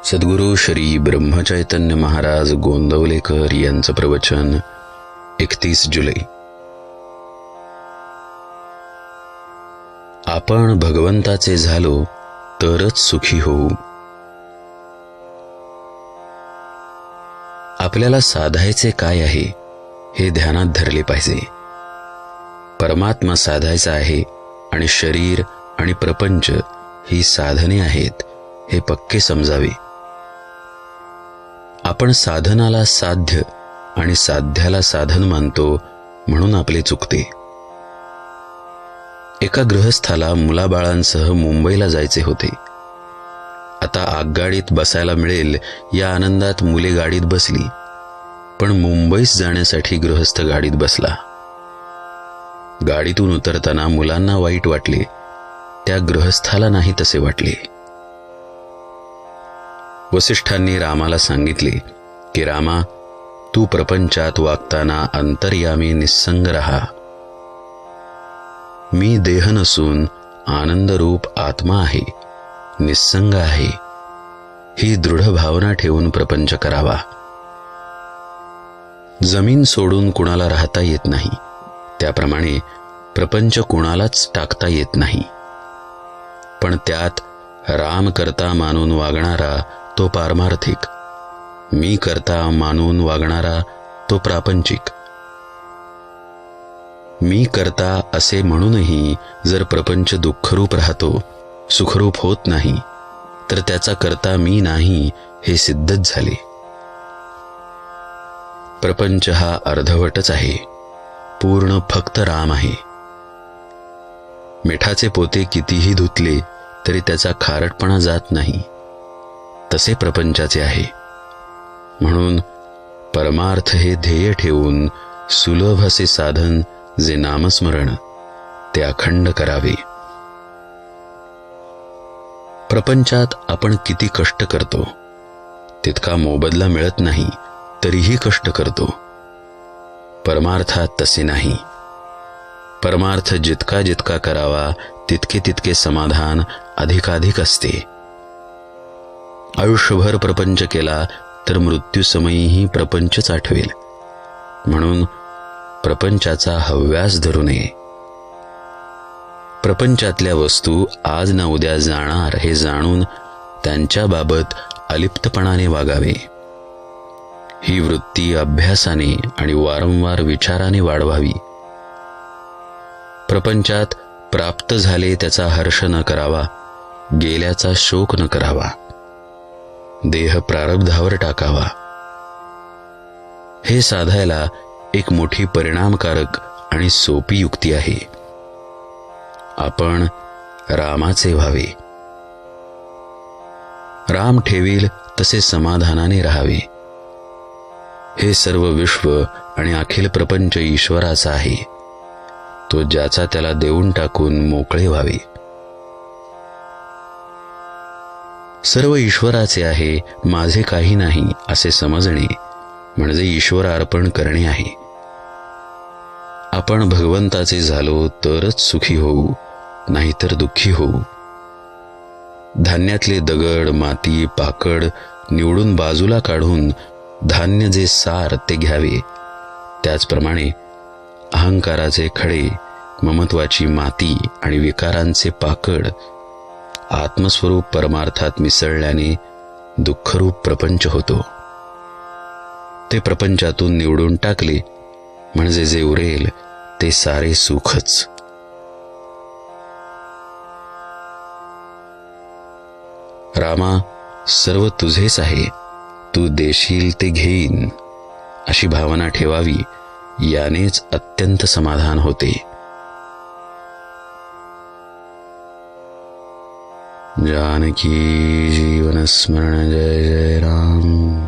सद्गुरू श्री ब्रह्मचैतन्य महाराज गोंदवलेकर यांचं प्रवचन 31 जुलै. आपण भगवंताचे झालो तरच सुखी होऊ. आपल्याला साधायचे काय आहे हे ध्यानात धरले पाहिजे. परमात्मा साधायचा आहे आणि शरीर आणि प्रपंच ही साधने आहेत हे पक्के समजावे. आपण साधनाला साध्य आणि साध्याला साधन मानतो म्हणून आपले चुकते. एका गृहस्थाला मुलाबाळांसह मुंबईला जायचे होते. आता आगगाडीत बसायला मिळेल या आनंदात मुले गाडीत बसली, पण मुंबईस जाण्यासाठी गृहस्थ गाडीत बसला. गाडीतून उतरताना मुलांना वाईट वाटले, त्या गृहस्थाला नाही तसे वाटले. वसिष्ठांनी रामाला सांगितले की रामा, तू प्रपंचात वागताना अंतर्यामी निस्संग रहा. मी देह नसून आनंदरूप आत्मा आहे, निस्संग आहे, ही दृढ भावना ठेवून प्रपंच करावा. जमीन सोडून कुणाला राहता येत नाही, त्याप्रमाणे प्रपंच कुणालाच टाकता येत नाही. पण त्यात राम करता मानून वागणारा तो पारमार्थिक, मी करता मानून वागणारा तो प्रापंचिक. मी करता असे म्हणूनही जर प्रपंच दुःखरूप राहतो, सुखरूप होत नाही, तर त्याचा करता मी नाही हे सिद्धच झाले. प्रपंच हा अर्धवटच आहे, पूर्ण फक्त राम आहे. मिठाचे पोते कितीही धुतले तरी त्याचा खारटपणा जात नाही, तसे प्रपंचाचे आहे. म्हणून परमार्थ हे ध्येय ठेवून सुलभ असे साधन जे नामस्मरण ते अखंड करावे. प्रपंचात आपण किती कष्ट करतो, तितका मोबदला मिळत नाही तरीही कष्ट करतो. परमार्थात तसे नाही. परमार्थ जितका जितका करावा तितके तितके समाधान अधिकाधिक असते. आयुष्यभर प्रपंच केला तर मृत्यूसमयीही प्रपंचच आठवेल. म्हणून प्रपंचाचा हव्यास धरू नये. प्रपंचातल्या वस्तू आज ना उद्या जाणार हे जाणून त्यांच्याबाबत अलिप्तपणाने वागावे. ही वृत्ती अभ्यासाने आणि वारंवार विचाराने वाढवावी. प्रपंचात प्राप्त झाले त्याचा हर्ष न करावा, गेल्याचा शोक न करावा, देह प्रारब्धावर टाकावा. हे साधायला एक मोठी परिणामकारक आणि सोपी युक्ती आहे. आपण रामाचे व्हावे. राम ठेवील तसे समाधानाने राहावे. हे सर्व विश्व आणि अखिल प्रपंच ईश्वराचा आहे. तो ज्याचा त्याला देऊन टाकून मोकळे व्हावे. सर्व ईश्वराचे आहे, माझे काही नाही असे समजणे म्हणजे ईश्वर अर्पण करणे आहे. आपण भगवंताचे झालो तरच सुखी होऊ, नाहीतर दुःखी होऊ. धान्यातले दगड, माती, पाकड निवडून बाजूला काढून धान्य जे सार ते घ्यावे. त्याचप्रमाणे अहंकाराचे खडे, ममत्वाची माती आणि विकारांचे पाकड आत्मस्वरूप परमार्थात मिसळल्याने दुःखरूप प्रपंच होतो. ते प्रपंचातून निवडून टाकले म्हणजे जे उरेल ते सारे सुखच. रामा, सर्व तुझेच आहे, तू देशील ते घेईन अशी भावना ठेवावी. यानेच अत्यंत समाधान होते. जानकी जीवन स्मरण. जय जय राम.